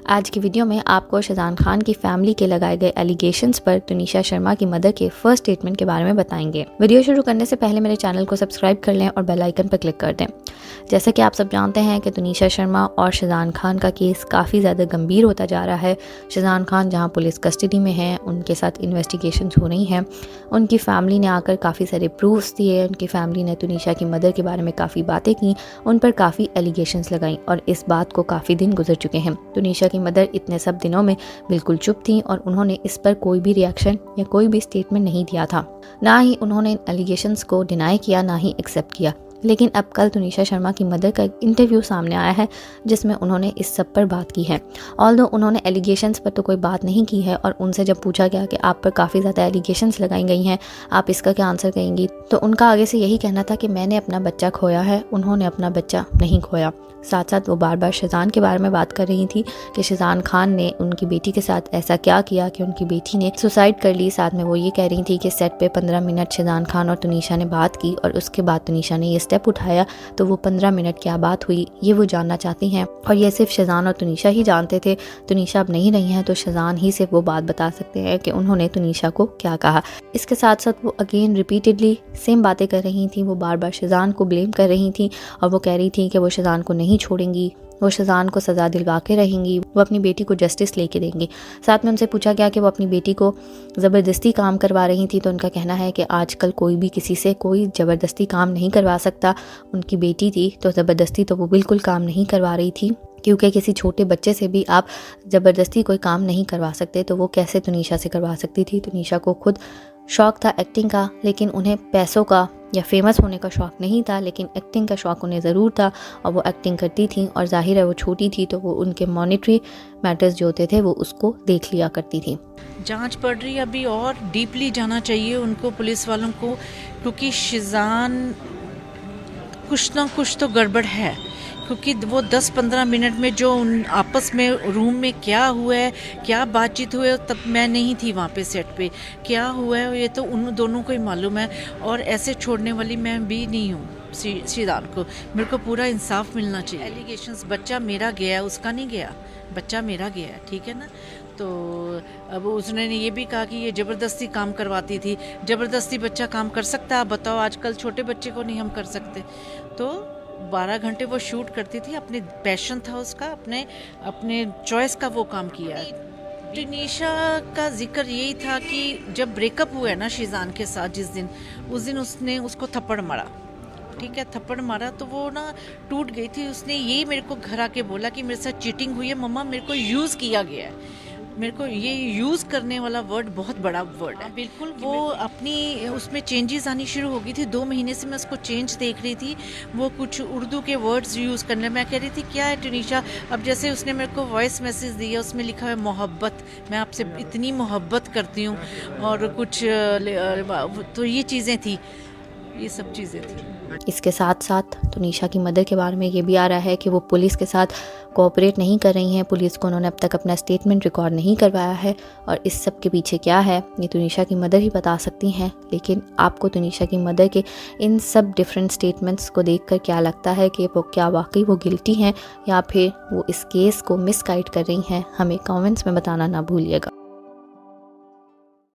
आज की वीडियो में आपको शाहजान खान की फैमिली के लगाए गए एलिगेशंस पर तुनिशा शर्मा की मदर के फर्स्ट स्टेटमेंट के बारे में बताएंगे। वीडियो शुरू करने से पहले मेरे चैनल को सब्सक्राइब कर लें और बेल आइकन पर क्लिक कर दें। जैसे कि आप सब जानते हैं कि तुनिशा शर्मा और शाहजान खान का केस काफ़ी ज़्यादा गंभीर होता जा रहा है। शाहजान खान जहाँ पुलिस कस्टडी में हैं, उनके साथ इन्वेस्टिगेशंस हो रही हैं। उनकी फैमिली ने आकर काफ़ी सारे प्रूफ्स दिए। उनकी फैमिली ने तुनिशा की मदर के बारे में काफ़ी बातें की, उन पर काफ़ी एलिगेशंस लगाई और इस बात को काफ़ी दिन गुजर चुके हैं। तुनिशा की मदर इतने सब दिनों में बिल्कुल चुप थी और उन्होंने इस पर कोई भी रिएक्शन या कोई भी स्टेटमेंट नहीं दिया था। ना ही उन्होंने एलिगेशंस को डिनाई किया, ना ही एक्सेप्ट किया। लेकिन अब कल तुनिशा शर्मा की मदर का एक इंटरव्यू सामने आया है जिसमें उन्होंने इस सब पर बात की है। ऑल्दो उन्होंने एलिगेशंस पर तो कोई बात नहीं की है और उनसे जब पूछा गया कि आप पर काफ़ी ज़्यादा एलिगेशंस लगाई गई हैं, आप इसका क्या आंसर कहेंगी, तो उनका आगे से यही कहना था कि मैंने अपना बच्चा खोया है, उन्होंने अपना बच्चा नहीं खोया। साथ साथ वो बार बार शाहजान के बारे में बात कर रही थी कि शाहजान खान ने उनकी बेटी के साथ ऐसा क्या किया कि उनकी बेटी ने सुसाइड कर ली। साथ में वो ये कह रही थी कि सेट पे 15 मिनट शाहजान खान और तुनिशा ने बात की और उसके बाद तुनिशा ने ये स्टेप उठाया, तो वो 15 मिनट क्या बात हुई ये वो जानना चाहती हैं। और ये सिर्फ शाहजान और तुनिशा ही जानते थे। तुनिशा अब नहीं रही हैं तो शाहजान ही सिर्फ वो बात बता सकते हैं कि उन्होंने तुनिशा को क्या कहा। इसके साथ साथ वो अगेन रिपीटेडली सेम बातें कर रही थी। वो बार बार शाहजान को ब्लेम कर रही थी और वो कह रही थी कि वो शाहजान को नहीं छोड़ेंगी, वो शाहजान को सज़ा दिलवा के रहेंगी, वो अपनी बेटी को जस्टिस लेके देंगी। साथ में उनसे पूछा गया कि वो अपनी बेटी को ज़बरदस्ती काम करवा रही थी, तो उनका कहना है कि आजकल कोई भी किसी से कोई ज़बरदस्ती काम नहीं करवा सकता। उनकी बेटी थी तो ज़बरदस्ती तो वो बिल्कुल काम नहीं करवा रही थी, क्योंकि किसी छोटे बच्चे से भी आप ज़बरदस्ती कोई काम नहीं करवा सकते, तो वो कैसे तुनिशा से करवा सकती थी। तुनिशा को खुद शौक़ था एक्टिंग का, लेकिन उन्हें पैसों का या फेमस होने का शौक़ नहीं था, लेकिन एक्टिंग का शौक़ उन्हें ज़रूर था और वो एक्टिंग करती थी। और जाहिर है वो छोटी थी तो वो उनके मॉनेटरी मैटर्स जो होते थे वो उसको देख लिया करती थी। जांच पड़ रही है, अभी और डीपली जाना चाहिए उनको, पुलिस वालों को, क्योंकि शाहजान कुछ ना कुछ तो गड़बड़ है। क्योंकि वो 10-15 मिनट में जो आपस में रूम में क्या हुआ है, क्या बातचीत हुई है, तब मैं नहीं थी वहाँ पे सेट पे, क्या हुआ है ये तो उन दोनों को ही मालूम है। और ऐसे छोड़ने वाली मैं भी नहीं हूँ शाहजान को। मेरे को पूरा इंसाफ मिलना चाहिए। एलिगेशंस, बच्चा मेरा गया है, उसका नहीं गया, बच्चा मेरा गया है, ठीक है ना। तो अब उसने ये भी कहा कि ये ज़बरदस्ती काम करवाती थी। ज़बरदस्ती बच्चा काम कर सकता है? आप बताओ, आजकल छोटे बच्चे को नहीं हम कर सकते। तो 12 घंटे वो शूट करती थी, अपने पैशन था उसका, अपने चॉइस का वो काम किया है। तुनिशा का जिक्र यही था कि जब ब्रेकअप हुआ है ना शाहजान के साथ, उस दिन उसने उसको थप्पड़ मारा, ठीक है, थप्पड़ मारा तो वो ना टूट गई थी। उसने यही मेरे को घर आके बोला कि मेरे साथ चीटिंग हुई है मम्मा, मेरे को यूज़ किया गया है। मेरे को ये यूज़ करने वाला वर्ड बहुत बड़ा वर्ड है। बिल्कुल वो अपनी उसमें चेंजेस आनी शुरू हो गई थी। 2 महीने से मैं उसको चेंज देख रही थी। वो कुछ उर्दू के वर्ड्स यूज़ करने, मैं कह रही थी क्या है तुनिशा। अब जैसे उसने मेरे को वॉइस मैसेज दिया, उसमें लिखा है मोहब्बत, मैं आपसे इतनी मोहब्बत करती हूँ, और कुछ तो ये चीज़ें थी, ये सब चीज़ें थी। इसके साथ साथ तुनिशा की मदर के बारे में ये भी आ रहा है कि वो पुलिस के साथ कोऑपरेट नहीं कर रही हैं। पुलिस को उन्होंने अब तक अपना स्टेटमेंट रिकॉर्ड नहीं करवाया है और इस सब के पीछे क्या है ये तुनिशा की मदर ही बता सकती हैं। लेकिन आपको तुनिशा की मदर के इन सब डिफरेंट स्टेटमेंट्स को देखकर क्या लगता है कि वो क्या वाकई वो गिल्टी हैं या फिर वो इस केस को मिसगाइड कर रही हैं? हमें कमेंट्स में बताना ना भूलिएगा।